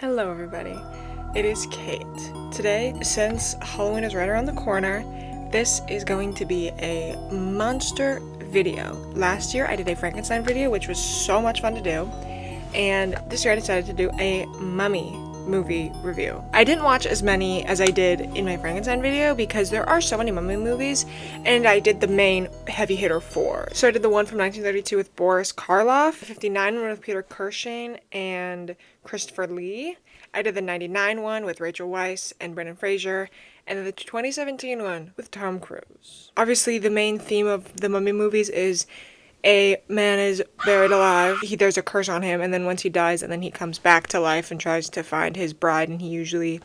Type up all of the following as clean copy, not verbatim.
Hello everybody, it is Kate. Today, since Halloween is right around the corner, this is going to be a monster video. Last year I did a Frankenstein video, which was so much fun to do, and this year I decided to do a mummy movie review. I didn't watch as many as I did in my Frankenstein video because there are so many mummy movies, and I did the main heavy hitter 4. So I did the one from 1932 with Boris Karloff, the 59 one with Peter Cushing and Christopher Lee. I did the 99 one with Rachel Weisz and Brendan Fraser, and then the 2017 one with Tom Cruise. Obviously, the main theme of the mummy movies is a man is buried alive, there's a curse on him, and then once he dies, and then he comes back to life and tries to find his bride, and he usually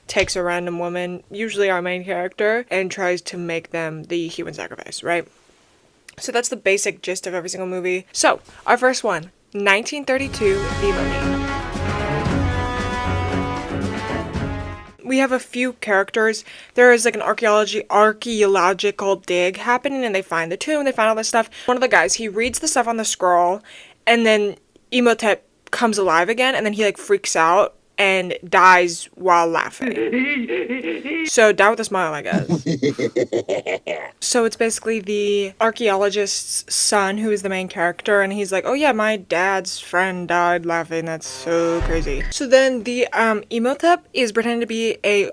takes a random woman, usually our main character, and tries to make them the human sacrifice, right? So that's the basic gist of every single movie. So, our first one, 1932, The Mummy. We have a few characters. There is like an archaeological dig happening, and they find the tomb, they find all this stuff. One of the guys, he reads the stuff on the scroll, and then Imhotep comes alive again, and then he like freaks out and dies while laughing. So die with a smile, I guess. So it's basically the archaeologist's son who is the main character, and he's like, oh yeah, my dad's friend died laughing, that's so crazy. So then the Imhotep is pretending to be a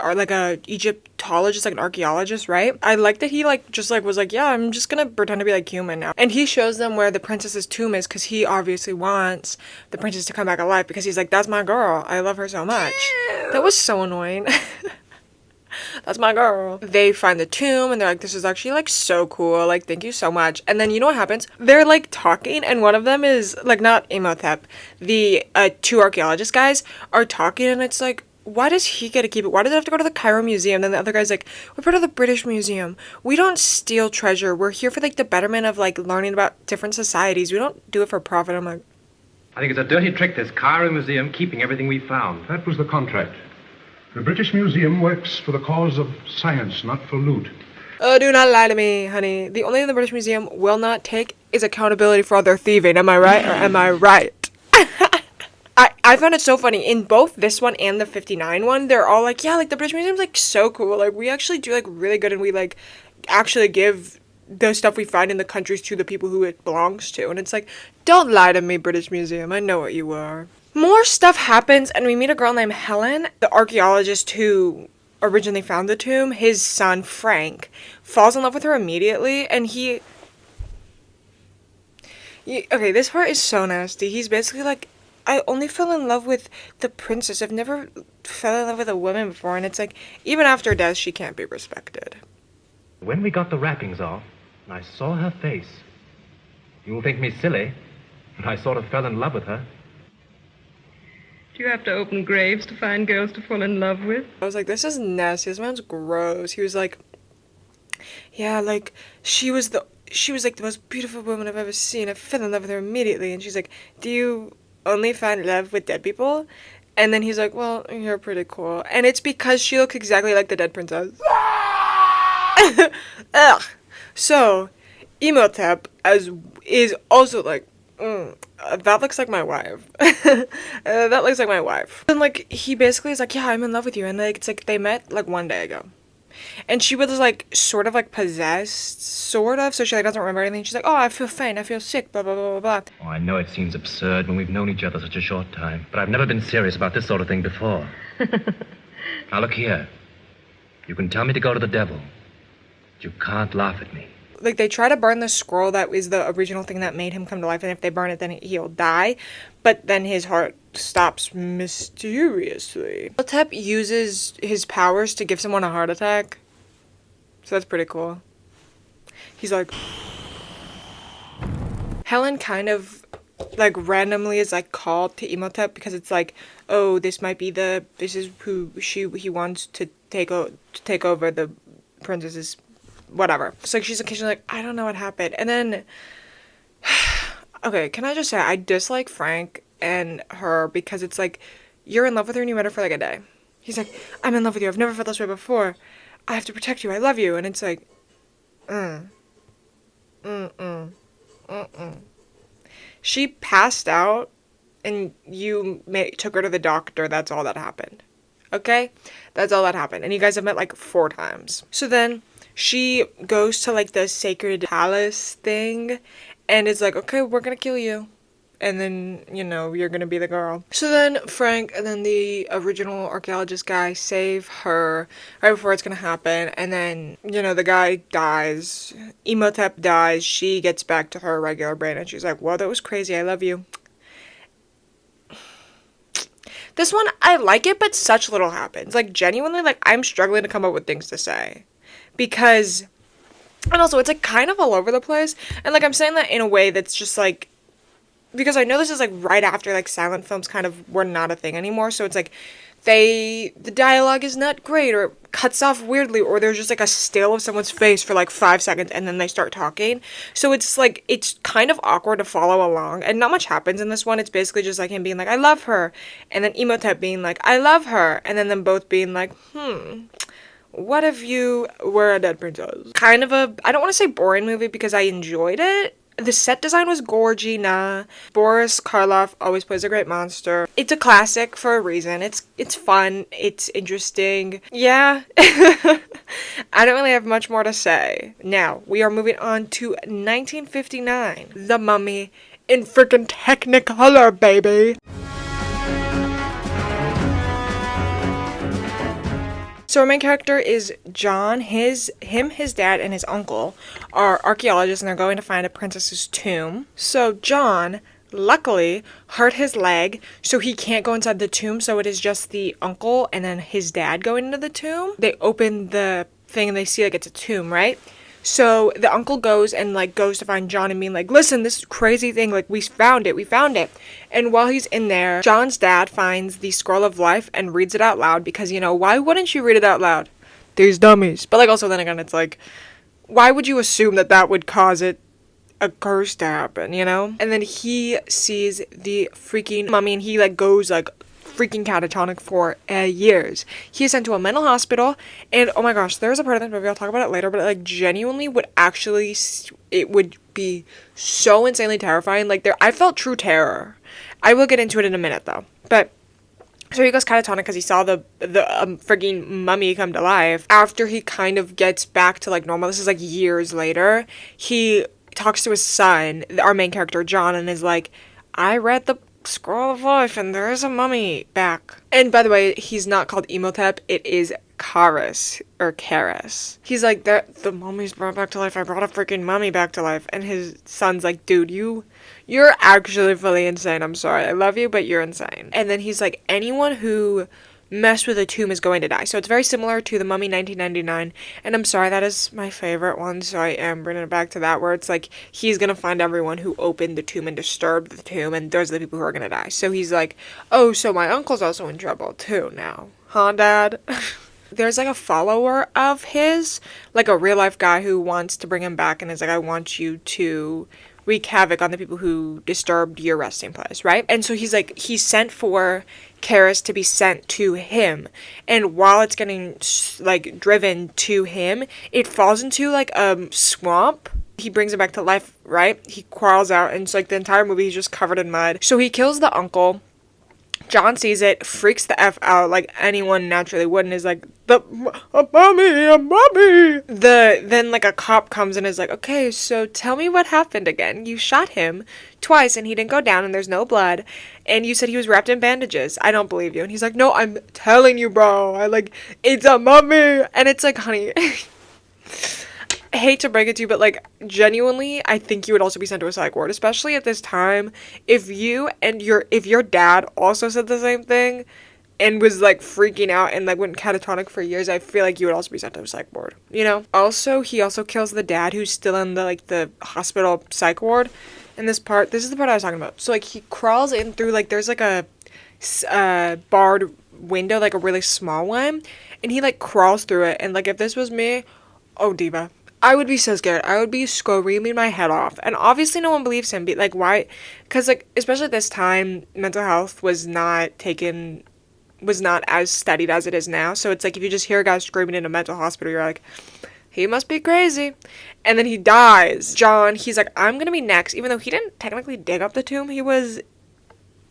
Egyptologist, like an archaeologist, right? I like that he was like, yeah, I'm just gonna pretend to be like human now. And he shows them where the princess's tomb is, because he obviously wants the princess to come back alive, because he's like, that's my girl, I love her so much. That was so annoying. That's my girl. They find the tomb and they're like, this is actually like so cool, like thank you so much. And then you know what happens? They're like talking, and one of them is like, not Imhotep, the two archaeologist guys are talking, and it's like, why does he get to keep it? Why does it have to go to the Cairo Museum? Then the other guy's like, we're part of the British Museum. We don't steal treasure. We're here for like the betterment of like learning about different societies. We don't do it for profit. I'm like, I think it's a dirty trick, this Cairo Museum keeping everything we found. That was the contract. The British Museum works for the cause of science, not for loot. Oh, do not lie to me, honey. The only thing the British Museum will not take is accountability for all their thieving. Am I right or am I right? I found it so funny. In both this one and the 59 one, they're all like, yeah, like the British Museum's like so cool. Like we actually do like really good, and we like actually give the stuff we find in the countries to the people who it belongs to. And it's like, don't lie to me, British Museum. I know what you are. More stuff happens, and we meet a girl named Helen. The archaeologist who originally found the tomb, his son, Frank, falls in love with her immediately, and okay, this part is so nasty. He's basically like, I only fell in love with the princess. I've never fell in love with a woman before, and it's like, even after death, she can't be respected. When we got the wrappings off, and I saw her face, you'll think me silly, but I sort of fell in love with her. Do you have to open graves to find girls to fall in love with? I was like, this is nasty. This man's gross. He was like, yeah, like, she was like the most beautiful woman I've ever seen. I fell in love with her immediately. And she's like, do you only find love with dead people? And then he's like, well, you're pretty cool. And it's because she looks exactly like the dead princess. Ugh. So, Imhotep is also like, that looks like my wife. That looks like my wife. And like, he basically is like, yeah, I'm in love with you. And like, it's like they met like one day ago, and she was like sort of like possessed, sort of, so she like doesn't remember anything. She's like, oh, I feel faint, I feel sick, blah blah blah blah blah. Oh, I know it seems absurd when we've known each other such a short time, but I've never been serious about this sort of thing before. Now look here, you can tell me to go to the devil, but you can't laugh at me. Like, they try to burn the scroll that is the original thing that made him come to life, and if they burn it, then he'll die. But then his heart stops mysteriously. Imhotep uses his powers to give someone a heart attack. So that's pretty cool. He's like... Helen kind of, like, randomly is, like, called to Imhotep because it's like, oh, this is who he wants to take over the princess's... whatever. So she's occasionally like, I don't know what happened. And then, okay, can I just say, I dislike Frank and her because it's like, you're in love with her and you met her for like a day. He's like, I'm in love with you. I've never felt this way before. I have to protect you. I love you. And it's like, She passed out and you took her to the doctor. That's all that happened. Okay? That's all that happened. And you guys have met like 4 times. So then she goes to like the sacred palace thing and is like, okay, we're gonna kill you. And then, you're gonna be the girl. So then Frank and then the original archaeologist guy save her right before it's gonna happen. And then, the guy dies. Imhotep dies. She gets back to her regular brain and she's like, well, that was crazy. I love you. This one, I like it, but such little happens. Like, genuinely, like, I'm struggling to come up with things to say. Because, and also, it's, like, kind of all over the place. And, like, I'm saying that in a way that's just, like, because I know this is, like, right after, like, silent films kind of were not a thing anymore. So it's, like, the dialogue is not great, or it cuts off weirdly, or there's just, like, a still of someone's face for, like, 5 seconds, and then they start talking. So it's, like, it's kind of awkward to follow along, and not much happens in this one. It's basically just, like, him being like, I love her, and then Imhotep being like, I love her, and then them both being like, what if you were a dead princess? Kind of I don't want to say boring movie, because I enjoyed it. The set design was gorgy, Boris Karloff always plays a great monster. It's a classic for a reason. It's fun. It's interesting. Yeah. I don't really have much more to say. Now, we are moving on to 1959. The Mummy in freaking Technicolor, baby. So our main character is John. His dad, and his uncle are archaeologists, and they're going to find a princess's tomb. So John, luckily, hurt his leg, so he can't go inside the tomb, so it is just the uncle and then his dad going into the tomb. They open the thing and they see, like, it's a tomb, right? So the uncle goes to find John and being like, listen, this crazy thing, like, we found it. And while he's in there, John's dad finds the Scroll of Life and reads it out loud because, why wouldn't you read it out loud? These dummies. But, like, also then again, it's like, why would you assume that would cause a curse to happen, And then he sees the freaking mummy and he, like, goes, like, freaking catatonic for years. He is sent to a mental hospital, and oh my gosh, there's a part of this movie, I'll talk about it later, but it, like, genuinely it would be so insanely terrifying. Like, I felt true terror. I will get into it in a minute, though. But so he goes catatonic because he saw the frigging mummy come to life. After he kind of gets back to, like, normal, this is, like, years later, he talks to his son, our main character, John, and is like, I read the Scroll of Life and there is a mummy back. And by the way, he's not called Imhotep, it is Karis or Karis. He's like, the mummy's brought back to life. I brought a freaking mummy back to life. And his son's like, dude, you're actually fully insane. I'm sorry. I love you, but you're insane. And then he's like, anyone who messed with a tomb is going to die. So it's very similar to The Mummy 1999, and I'm sorry, that is my favorite one, so I am bringing it back to that, where it's like, he's gonna find everyone who opened the tomb and disturbed the tomb, and those are the people who are gonna die. So he's like, oh, so my uncle's also in trouble too now. Huh, Dad? There's, like, a follower of his, like, a real-life guy who wants to bring him back, and is like, I want you to wreak havoc on the people who disturbed your resting place, right? And so he's sent for Karis to be sent to him, and while it's getting, like, driven to him, it falls into, like, a swamp. He brings it back to life, right? He crawls out, and it's like the entire movie he's just covered in mud. So he kills the uncle. John sees it, freaks the F out like anyone naturally would, and is like, a mummy! Then, like, a cop comes and is like, okay, so tell me what happened again. You shot him twice and he didn't go down and there's no blood, and you said he was wrapped in bandages. I don't believe you. And he's like, no, I'm telling you, bro. It's a mummy! And it's like, honey... I hate to break it to you, but, like, genuinely, I think you would also be sent to a psych ward, especially at this time. If your dad also said the same thing and was, like, freaking out and, like, went catatonic for years, I feel like you would also be sent to a psych ward, Also, he also kills the dad who's still in the hospital psych ward. And this is the part I was talking about. So, like, he crawls in through, like, there's, like, a barred window, like, a really small one, and he, like, crawls through it, and, like, if this was me, oh, diva. I would be so scared. I would be screaming my head off. And obviously no one believes him. Like, why? Because, like, especially at this time, mental health was not as studied as it is now. So it's like, if you just hear a guy screaming in a mental hospital, you're like, he must be crazy. And then he dies. John, he's like, I'm gonna be next. Even though he didn't technically dig up the tomb, he was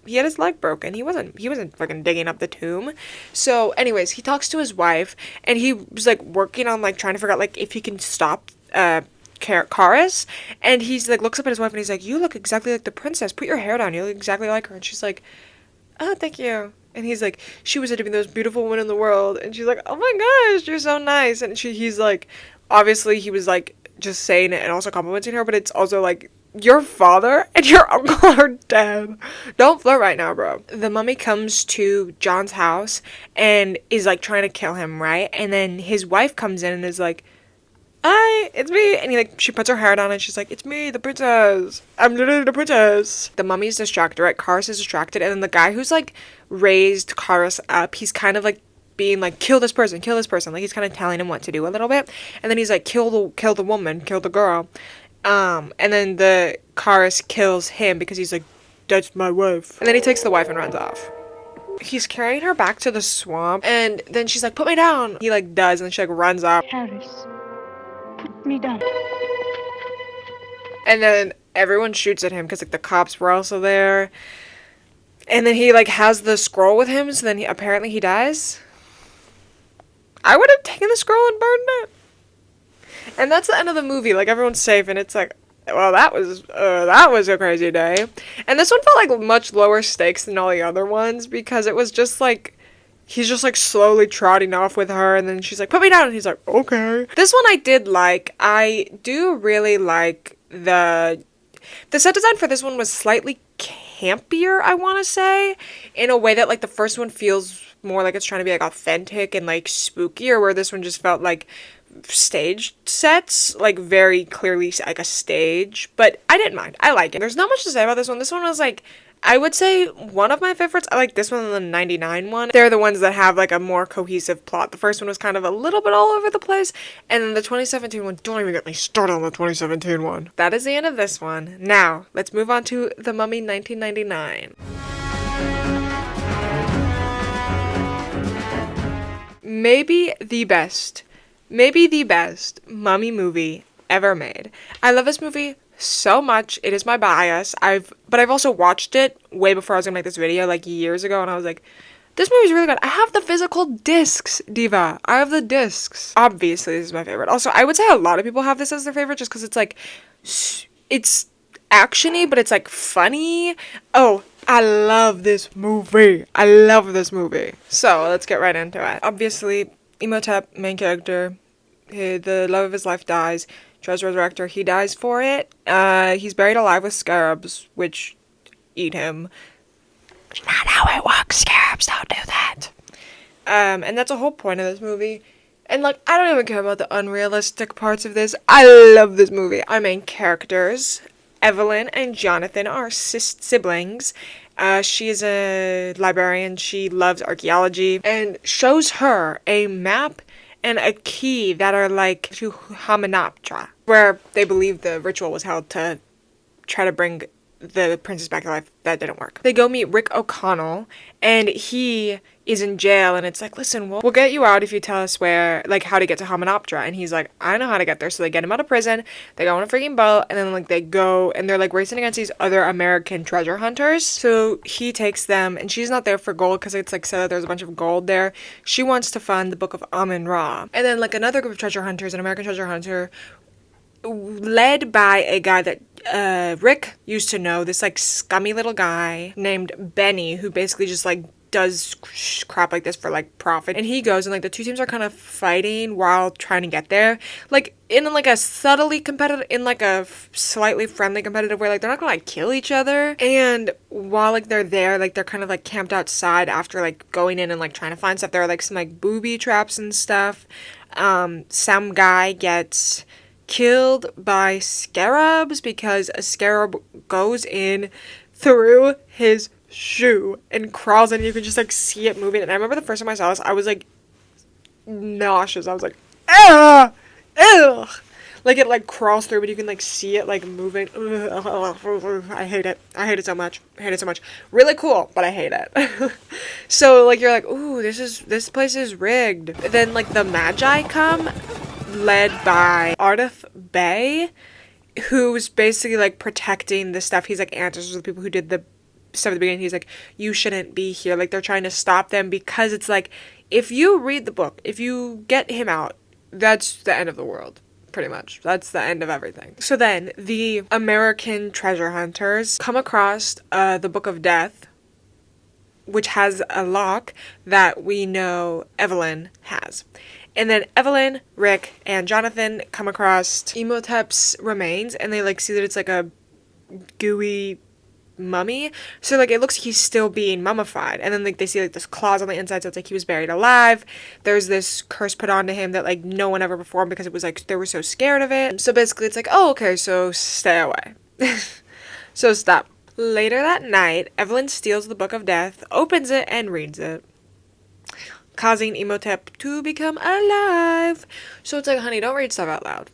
his leg broken. He wasn't fucking digging up the tomb. So anyways, he talks to his wife, and he was like working on like trying to figure out like if he can stop Karis, and he's like looks up at his wife and he's like, you look exactly like the princess, put your hair down, you look exactly like her. And she's like, oh, thank you. And he's like, she was said to be the most beautiful woman in the world. And she's like, oh my gosh, you're so nice. And he's like, obviously he was like just saying it and also complimenting her, but it's also like, your father and your uncle are dead. Don't flirt right now, bro. The mummy comes to John's house and is like trying to kill him, right? And then his wife comes in and is like, hi, it's me. And she puts her hair down and she's like, it's me, the princess. I'm literally the princess. The mummy's distracted, right? Karis is distracted. And then the guy who's like raised Karis up, he's kind of like being like, kill this person. Like he's kind of telling him what to do a little bit. And then he's like, kill the woman, kill the girl. And then the Karis kills him because he's like, that's my wife. And then he takes the wife and runs off. He's carrying her back to the swamp. And then she's like, put me down. He like does. And then she like runs off. Harris, put me down. And then everyone shoots at him because like the cops were also there. And then he like has the scroll with him. So then apparently he dies. I would have taken the scroll and burned it. And that's the end of the movie. Like everyone's safe and it's like, well, that was a crazy day. And this one felt like much lower stakes than all the other ones because it was just like, he's just like slowly trotting off with her and then she's like, put me down. And he's like, okay. This one I did like. I do really like the set design for this one was slightly campier, I want to say, in a way that like the first one feels more like it's trying to be like authentic and like spookier, where this one just felt like stage sets, like very clearly like a stage. But I didn't mind. I like it. There's not much to say about this one. This one was like, I would say one of my favorites. I like this one and the 99 one. They're the ones that have like a more cohesive plot. The first one was kind of a little bit all over the place. And then the 2017 one, don't even get me started on the 2017 one. That is the end of this one. Now, let's move on to The Mummy 1999. Maybe the best mummy movie ever made. I love this movie so much. It is my bias. But I've also watched it way before I was gonna make this video, like years ago, and I was like, this movie's really good. I have the physical discs, Diva. I have the discs. Obviously, this is my favorite. Also, I would say a lot of people have this as their favorite just because it's like, it's actiony, but it's like funny. Oh, I love this movie. So, let's get right into it. Obviously, Imhotep, main character, the love of his life dies, tries to resurrect her, he dies for it. He's buried alive with scarabs, which eat him. It's not how it works, scarabs don't do that. And that's the whole point of this movie. And like, I don't even care about the unrealistic parts of this. I love this movie. Our main characters, Evelyn and Jonathan, are siblings. She is a librarian. She loves archaeology and shows her a map and a key that are like to Hamunaptra, where they believe the ritual was held to try to bring the princess back to life. That didn't work. They go meet Rick O'Connell, and he is in jail, and it's like, listen, we'll get you out if you tell us where, like, how to get to Hamunaptra. And he's like, I know how to get there. So they get him out of prison, they go on a freaking boat, and then, like, they go, and they're, like, racing against these other American treasure hunters. So he takes them, and she's not there for gold, because it's, like, said that there's a bunch of gold there. She wants to find the Book of Amun-Ra. And then, like, another group of treasure hunters, an American treasure hunter, led by a guy that Rick used to know, this like scummy little guy named Benny, who basically just like does crap like this for like profit. And he goes, and like the two teams are kind of fighting while trying to get there, like in like a subtly competitive, in like a slightly friendly competitive way. Like they're not gonna like kill each other. And while like they're there, like they're kind of like camped outside after like going in and like trying to find stuff. There are like some like booby traps and stuff. Some guy gets killed by scarabs because a scarab goes in through his shoe and crawls in. You can just like see it moving. And I remember the first time I saw this, I was like nauseous. I was like, ah, ugh. Like it like crawls through, but you can like see it like moving. I hate it. I hate it so much. Really cool, but I hate it. So like you're like, ooh, this place is rigged. Then like the Magi come, led by Ardith Bay, who's basically like protecting the stuff. He's like ancestors of the people who did the stuff at the beginning. He's like, you shouldn't be here. Like, they're trying to stop them because it's like, if you read the book, if you get him out, that's the end of the world. Pretty much. That's the end of everything. So then, the American treasure hunters come across the Book of Death, which has a lock that we know Evelyn has. And then Evelyn, Rick, and Jonathan come across Imhotep's remains, and they, like, see that it's, like, a gooey mummy. So, like, it looks like he's still being mummified. And then, like, they see, like, this claws on the inside, so it's like he was buried alive. There's this curse put onto him that, like, no one ever performed because it was, like, they were so scared of it. So, basically, it's like, oh, okay, so stay away. So, stop. Later that night, Evelyn steals the Book of Death, opens it, and reads it, causing Imhotep to become alive. So it's like, honey, don't read stuff out loud.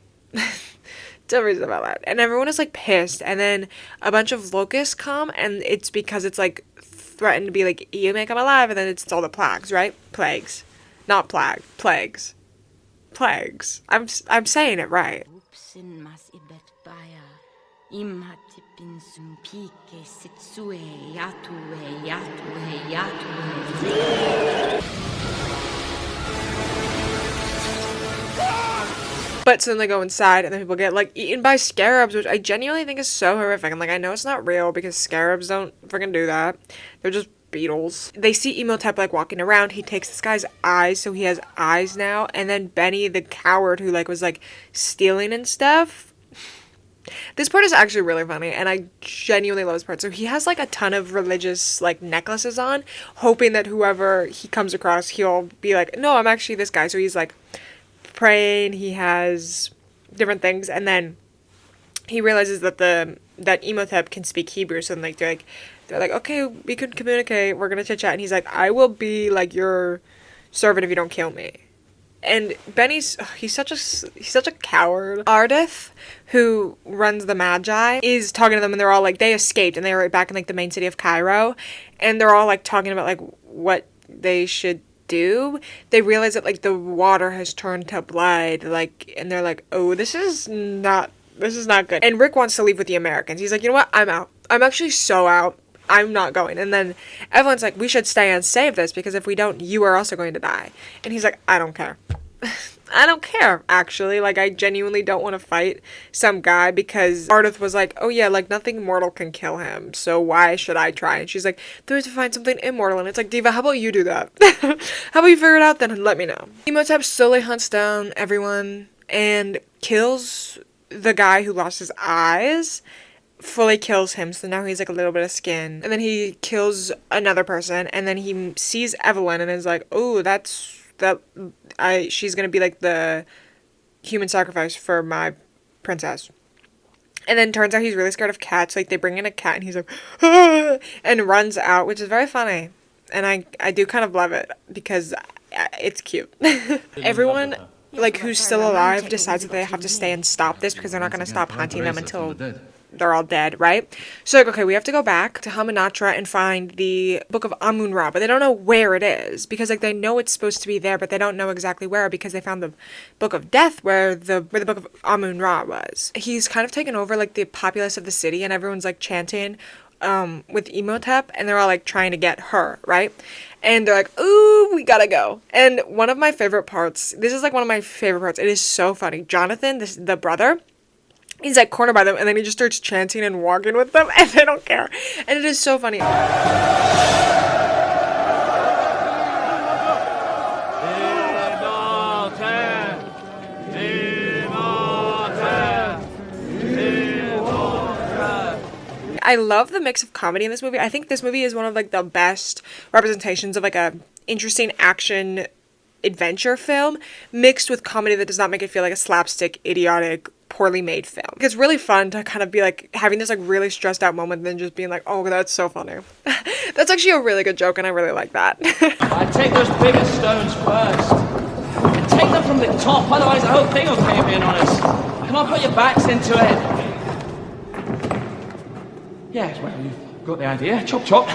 Don't read stuff out loud. And everyone is, like, pissed. And then a bunch of locusts come, and it's because it's, like, threatened to be, like, you may come alive, and then it's all the plagues, right? Plagues. Not plague. Plagues. Plagues. I'm saying it right. But so then they go inside, and then people get, like, eaten by scarabs, which I genuinely think is so horrific. And, like, I know it's not real because scarabs don't freaking do that. They're just beetles. They see Imhotep, like, walking around. He takes this guy's eyes, so he has eyes now. And then Benny, the coward who, like, was, like, stealing and stuff. This part is actually really funny, and I genuinely love this part. So he has, like, a ton of religious, like, necklaces on, hoping that whoever he comes across, he'll be like, no, I'm actually this guy. So he's, like, praying, he has different things, and then he realizes that that Imhotep can speak Hebrew, so then, like, they're like, okay, we can communicate, we're gonna chit chat, and he's like, I will be, like, your servant if you don't kill me. And Benny's, he's such a coward. Ardith, who runs the Magi, is talking to them, and they're all like, they escaped, and they were back in, like, the main city of Cairo, and they're all, like, talking about, like, what they should do. They realize that, like, the water has turned to blood, like, and they're like, oh, this is not good. And Rick wants to leave with the Americans. He's like, you know what, I'm out. I'm actually so out. I'm not going. And then everyone's like, we should stay and save this, because if we don't, you are also going to die. And he's like, I don't care. I don't care, actually. Like, I genuinely don't want to fight some guy because Ardith was like, oh yeah, like, nothing mortal can kill him, so why should I try? And she's like, we have to find something immortal. And it's like, Diva, how about you do that? How about you figure it out then and let me know? Imhotep slowly hunts down everyone and kills the guy who lost his eyes. Fully kills him, so now he's, like, a little bit of skin. And then he kills another person, and then he sees Evelyn and is like, oh, she's gonna be, like, the human sacrifice for my princess. And then turns out he's really scared of cats. Like, they bring in a cat, and he's like, ah! And runs out, which is very funny. And I do kind of love it, because it's cute. Everyone, like, who's still alive decides that they have to stay and stop this, because they're not gonna stop hunting them until they're all dead, right? So, like, okay, we have to go back to Hamunaptra and find the Book of Amun-Ra, but they don't know where it is, because, like, they know it's supposed to be there, but they don't know exactly where, because they found the Book of Death where the Book of Amun-Ra was. He's kind of taken over, like, the populace of the city, and everyone's, like, chanting with Imhotep, and they're all, like, trying to get her, right? And they're like, ooh, we gotta go. And one of my favorite parts, this is, like, one of my favorite parts, it is so funny. Jonathan, the brother, he's, like, cornered by them, and then he just starts chanting and walking with them, and they don't care. And it is so funny. I love the mix of comedy in this movie. I think this movie is one of, like, the best representations of, like, a interesting action adventure film mixed with comedy that does not make it feel like a slapstick, idiotic, poorly made film. It's really fun to kind of be, like, having this, like, really stressed out moment and then just being like, oh, that's so funny. That's actually a really good joke, and I really like that. I take those bigger stones first. And take them from the top, otherwise the whole thing will cave in on us. Come on, put your backs into it. Yeah, well, you've got the idea. Chop, chop.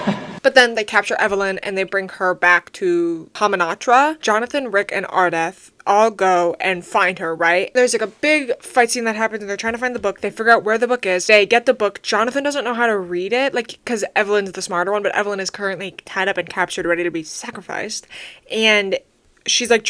But then they capture Evelyn and they bring her back to Hamanatra. Jonathan, Rick, and Ardeth all go and find her, right? There's like a big fight scene that happens and they're trying to find the book. They figure out where the book is. They get the book. Jonathan doesn't know how to read it, like, because Evelyn's the smarter one, but Evelyn is currently tied up and captured, ready to be sacrificed. And she's like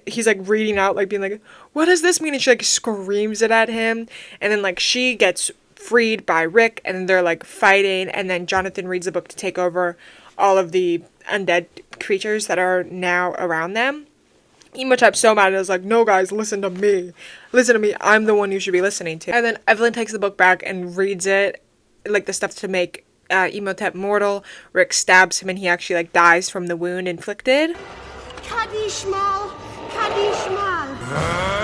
he's like reading out, like being like, what does this mean? And she like screams it at him. And then like she gets freed by Rick and then they're like fighting. And then Jonathan reads the book to take over all of the undead creatures that are now around them. Emotep's so mad and is like, no guys, listen to me. Listen to me. I'm the one you should be listening to. And then Evelyn takes the book back and reads it, like the stuff to make Emotep mortal. Rick stabs him and he actually like dies from the wound inflicted. Kadishmal, Kadishmal.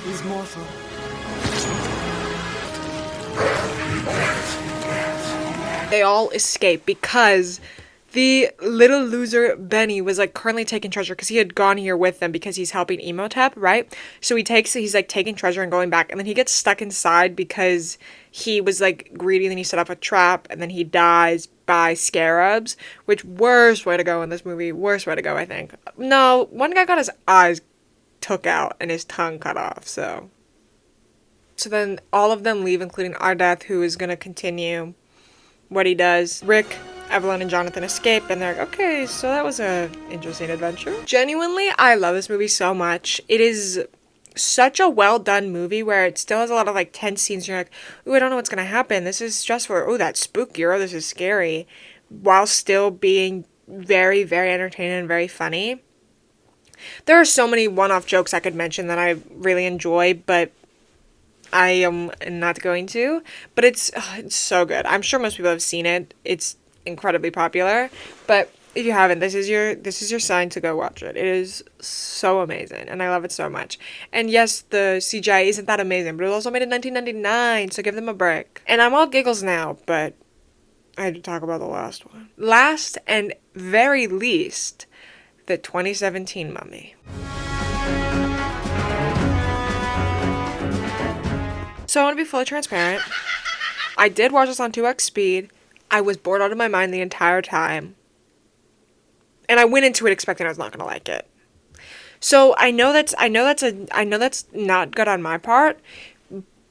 He's mortal. They all escape because the little loser Benny was like currently taking treasure because he had gone here with them because he's helping Emotep, right? So he's like taking treasure and going back, and then he gets stuck inside because he was like greedy and then he set up a trap and then he dies by scarabs, which worst way to go in this movie. Worst way to go, I think. No, one guy got his eyes took out and his tongue cut off, so then all of them leave, including Ardeth, who is going to continue what he does. Rick, Evelyn, and Jonathan escape, and they're like, okay, so that was a interesting adventure. Genuinely, I love this movie so much. It is such a well done movie where it still has a lot of like tense scenes. You're like, ooh, I don't know what's gonna happen. This is stressful. Oh, that's spooky. Or this is scary, while still being very, very entertaining and very funny. There are so many one-off jokes I could mention that I really enjoy, but I am not going to. But it's so good. I'm sure most people have seen it. It's incredibly popular. But if you haven't, this is your sign to go watch it. It is so amazing, and I love it so much. And yes, the CGI isn't that amazing, but it was also made in 1999, so give them a break. And I'm all giggles now, but I had to talk about the last one. Last and very least, the 2017 Mummy. So I want to be fully transparent. I did watch this on 2x speed. I was bored out of my mind the entire time. And I went into it expecting I was not going to like it. So I know that's not good on my part,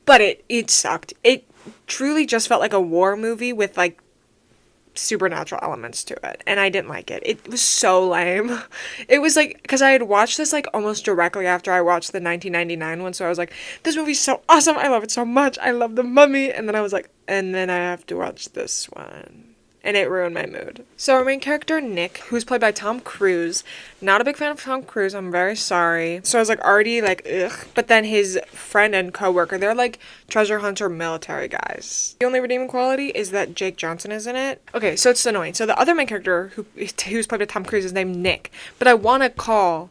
but it sucked. It truly just felt like a war movie with like supernatural elements to it, and I didn't like it. It was so lame. It was like, because I had watched this like almost directly after I watched the 1999 one, so I was like, this movie's so awesome, I love it so much, I love the Mummy, and then I was like, and then I have to watch this one. And it ruined my mood. So our main character, Nick, who's played by Tom Cruise. Not a big fan of Tom Cruise, I'm very sorry. So I was like already like, ugh. But then his friend and coworker, they're like treasure hunter military guys. The only redeeming quality is that Jake Johnson is in it. Okay, so it's annoying. So the other main character, who's played by Tom Cruise, is named Nick. But I want to call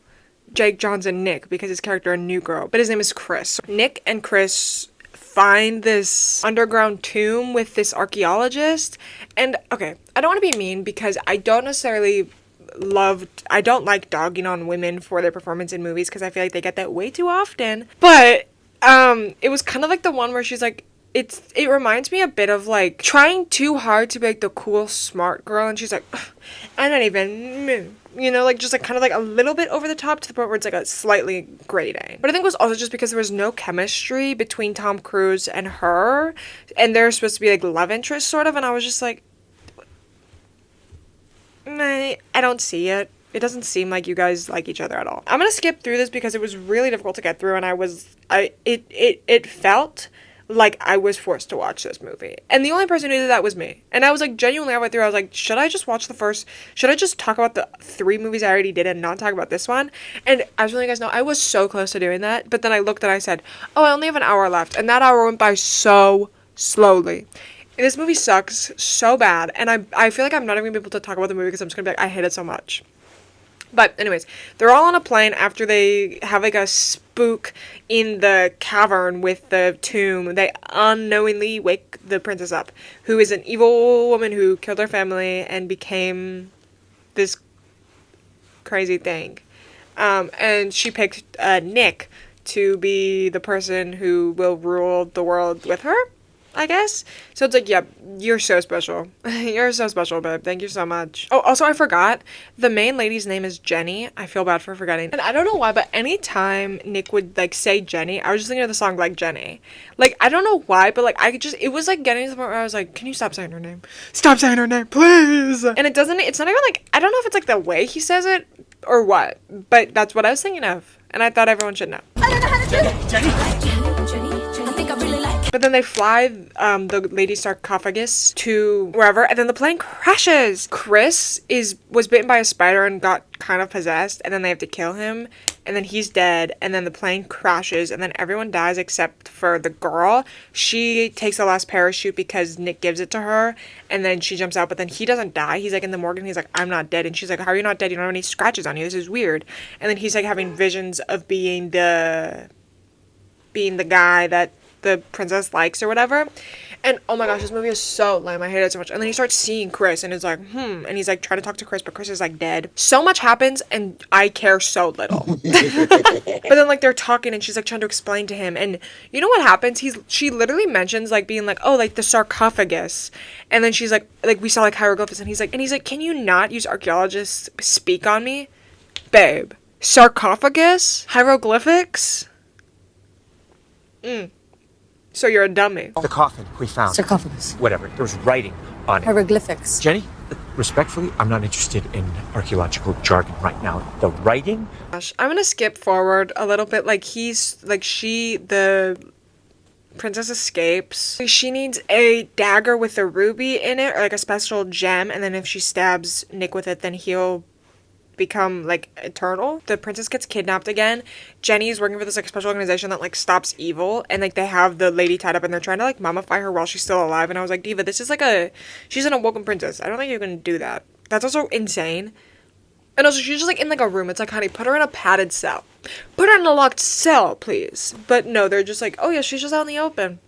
Jake Johnson Nick because his character in New Girl. But his name is Chris. Nick and Chris find this underground tomb with this archaeologist. And okay, I don't want to be mean because I don't like dogging on women for their performance in movies because I feel like they get that way too often. But it was kind of like the one where she's like, it reminds me a bit of like trying too hard to be like the cool smart girl, and she's like, I'm not even, you know, like just like kind of like a little bit over the top to the point where it's like a slightly grating. But I think it was also just because there was no chemistry between Tom Cruise and her, and they're supposed to be like love interest sort of, and I was just like, I don't see it. It doesn't seem like you guys like each other at all. I'm gonna skip through this because it was really difficult to get through, and it felt like I was forced to watch this movie. And the only person who did that was me. And I was like, genuinely, I went through, I was like, should I just talk about the 3 movies I already did and not talk about this one? And as you guys know, I was so close to doing that. But then I looked and I said, oh, I only have an hour left. And that hour went by so slowly. This movie sucks so bad. And I feel like I'm not even going to be able to talk about the movie because I'm just going to be like, I hate it so much. But anyways, they're all on a plane after they have like a spook in the cavern with the tomb. They unknowingly wake the princess up, who is an evil woman who killed her family and became this crazy thing. And she picked Nick to be the person who will rule the world with her, I guess. So it's like, yep, you're so special. You're so special, babe. Thank you so much. Oh, also, I forgot. The main lady's name is Jenny. I feel bad for forgetting. And I don't know why, but anytime Nick would, like, say Jenny, I was just thinking of the song, like, Jenny. Like, I don't know why, but, like, it was, like, getting to the point where I was like, can you stop saying her name? Stop saying her name, please! And it's not even, like, I don't know if it's, like, the way he says it or what, but that's what I was thinking of. And I thought everyone should know. I don't know how to do it. Jenny, I think I really like. But then they fly the lady's sarcophagus to wherever, and then the plane crashes. Chris was bitten by a spider and got kind of possessed, and then they have to kill him, and then he's dead, and then the plane crashes, and then everyone dies except for the girl. She takes the last parachute because Nick gives it to her, and then she jumps out, but then he doesn't die. He's like in the morgue, and he's like, I'm not dead. And she's like, how are you not dead? You don't have any scratches on you. This is weird. And then he's like having visions of being the guy that the princess likes or whatever. And oh my gosh, this movie is so lame. I hate it so much. And then he starts seeing Chris and is like, and he's like trying to talk to Chris, but Chris is like dead. So much happens and I care so little. But then like they're talking and she's like trying to explain to him, and you know what happens? She literally mentions like being like, oh, like the sarcophagus. And then she's like we saw like hieroglyphs, and he's like, can you not use archaeologists speak on me? Babe. Sarcophagus? Hieroglyphics? So you're a dummy. The coffin we found. Sarcophagus. Whatever. There was writing on it. Hieroglyphics. Jenny, respectfully, I'm not interested in archaeological jargon right now. The writing. Gosh, I'm gonna skip forward a little bit. The princess escapes. She needs a dagger with a ruby in it, or like a special gem, and then if she stabs Nick with it, then he'll become like eternal. The princess gets kidnapped again. Jenny's working for this like special organization that like stops evil, and like they have the lady tied up and they're trying to like mummify her while she's still alive. And I was like, Diva, this is she's an awoken princess. I don't think you can do that. That's also insane. And also she's just like in like a room. It's like, honey, put her in a padded cell. Put her in a locked cell, please. But no, they're just like, oh yeah, she's just out in the open.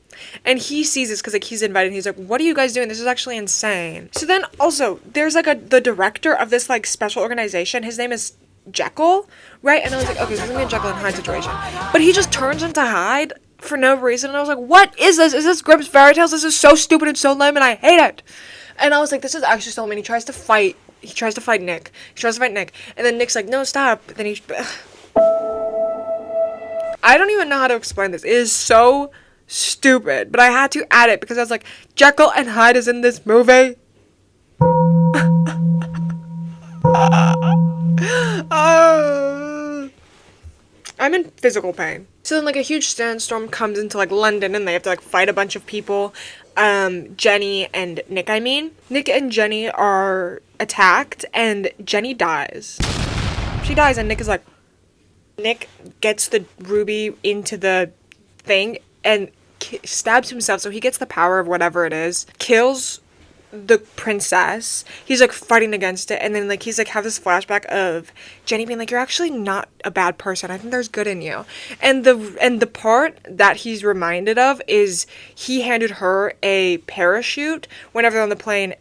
And he sees this because like he's invited, and he's like, what are you guys doing? This is actually insane. So then also there's like the director of this like special organization. His name is Jekyll, right? And I was like, okay, this is gonna be a Jekyll and Hyde situation. But he just turns into Hyde for no reason, and I was like, what is this? Is this Grimm's fairy tales? This is so stupid and so lame, and I hate it. And I was like, this is actually so lame. He tries to fight Nick. And then Nick's like, no, stop. Then I don't even know how to explain this. It is so stupid, but I had to add it because I was like, Jekyll and Hyde is in this movie. I'm in physical pain. So then like a huge sandstorm comes into like London, and they have to like fight a bunch of people. Jenny and Nick and Jenny are attacked, and Jenny dies. She dies, and Nick is like, Nick gets the ruby into the thing and stabs himself, so he gets the power of whatever it is, kills the princess. He's like fighting against it, and then like he's like have this flashback of Jenny being like, you're actually not a bad person, I think there's good in you. And the part that he's reminded of is he handed her a parachute whenever they're on the plane,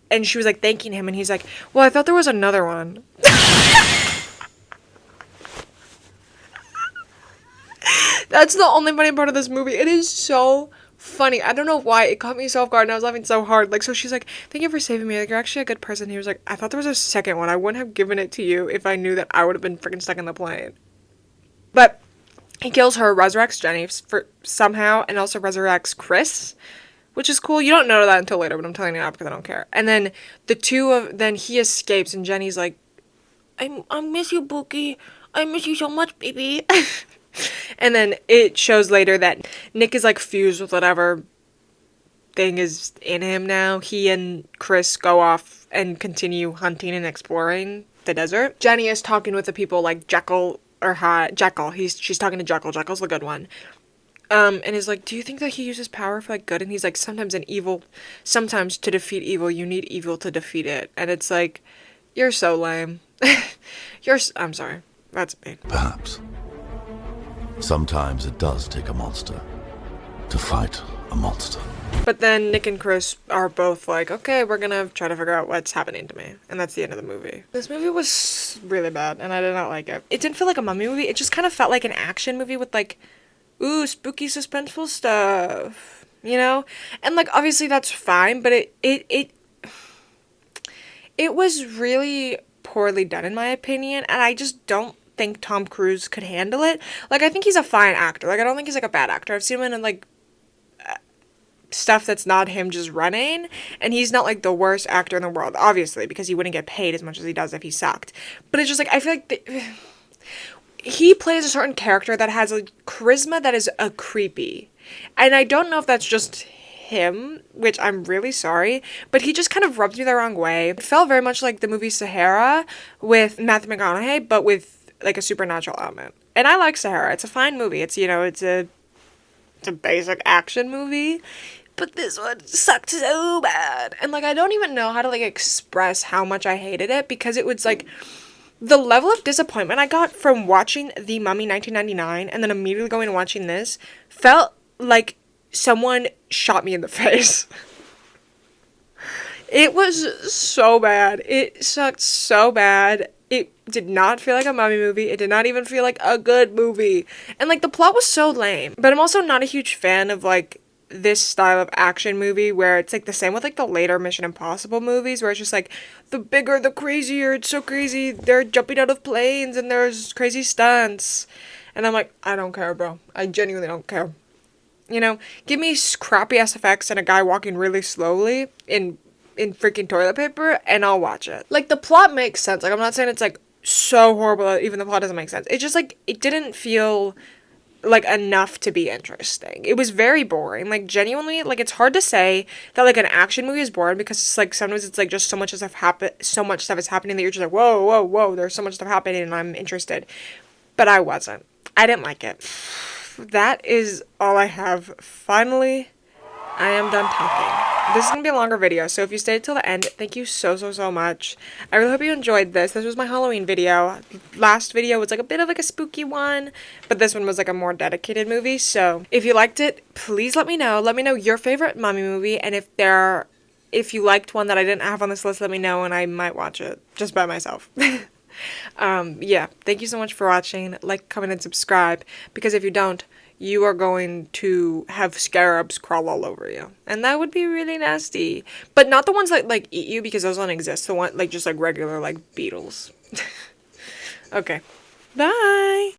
and she was like thanking him, and he's like, well, I thought there was another one. That's the only funny part of this movie. It is so funny. I don't know why. It caught me so off guard, and I was laughing so hard. Like, so she's like, thank you for saving me. Like, you're actually a good person. He was like, I thought there was a second one. I wouldn't have given it to you if I knew that I would have been freaking stuck in the plane. But he kills her, resurrects Jenny for somehow, and also resurrects Chris, which is cool. You don't know that until later, but I'm telling you now because I don't care. And then then he escapes, and Jenny's like, I miss you, Bookie. I miss you so much, baby. And then it shows later that Nick is like fused with whatever thing is in him now. He and Chris go off and continue hunting and exploring the desert. Jenny is talking with the people like Jekyll or Hyde. Jekyll. She's talking to Jekyll. Jekyll's the good one. And is like, do you think that he uses power for like good? And he's like, sometimes to defeat evil, you need evil to defeat it. And it's like, you're so lame. I'm sorry. That's mean. Perhaps. Sometimes it does take a monster to fight a monster. But then Nick and Chris are both like, okay, we're gonna try to figure out what's happening to me. And that's the end of the movie. This movie was really bad, and I did not like it. It didn't feel like a mummy movie. It just kind of felt like an action movie with like, ooh, spooky, suspenseful stuff. You know? And like, obviously that's fine, but it was really poorly done in my opinion, and I just don't think Tom Cruise could handle it. Like, I think he's a fine actor. Like, I don't think he's like a bad actor. I've seen him in like stuff that's not him just running, and he's not like the worst actor in the world, obviously, because he wouldn't get paid as much as he does if he sucked. But it's just like, I feel like he plays a certain character that has a charisma that is a creepy, and I don't know if that's just him, which I'm really sorry, but he just kind of rubs me the wrong way. It felt very much like the movie Sahara with Matthew McConaughey, but with like a supernatural element. And I like Sahara. It's a fine movie. It's, you know, it's a basic action movie. But this one sucked so bad. And like, I don't even know how to like express how much I hated it, because it was like the level of disappointment I got from watching The Mummy 1999 and then immediately going and watching this felt like someone shot me in the face. It was so bad. It sucked so bad. It did not feel like a mummy movie. It did not even feel like a good movie. And like, the plot was so lame. But I'm also not a huge fan of like this style of action movie where it's like the same with like the later Mission Impossible movies, where it's just like, the bigger the crazier, it's so crazy, they're jumping out of planes and there's crazy stunts. And I'm like, I don't care, bro. I genuinely don't care. You know, give me crappy ass effects and a guy walking really slowly in freaking toilet paper, and I'll watch it. Like, the plot makes sense. Like, I'm not saying it's like so horrible that even the plot doesn't make sense. It's just like, it didn't feel like enough to be interesting. It was very boring. Like, genuinely, like, it's hard to say that like an action movie is boring, because it's like sometimes it's like just so much stuff is happening that you're just like, whoa, whoa, whoa, there's so much stuff happening and I'm interested. But I wasn't. I didn't like it. That is all I have. Finally, I am done talking. This is going to be a longer video, so if you stayed till the end, thank you so, so, so much. I really hope you enjoyed this. This was my Halloween video. Last video was like a bit of like a spooky one, but this one was like a more dedicated movie. So if you liked it, please let me know. Let me know your favorite mummy movie, and if you liked one that I didn't have on this list, let me know and I might watch it just by myself. Yeah, thank you so much for watching. Like, comment, and subscribe, because if you don't, you are going to have scarabs crawl all over you, and that would be really nasty. But not the ones that like eat you, because those don't exist. The one like just like regular like beetles. Okay, bye.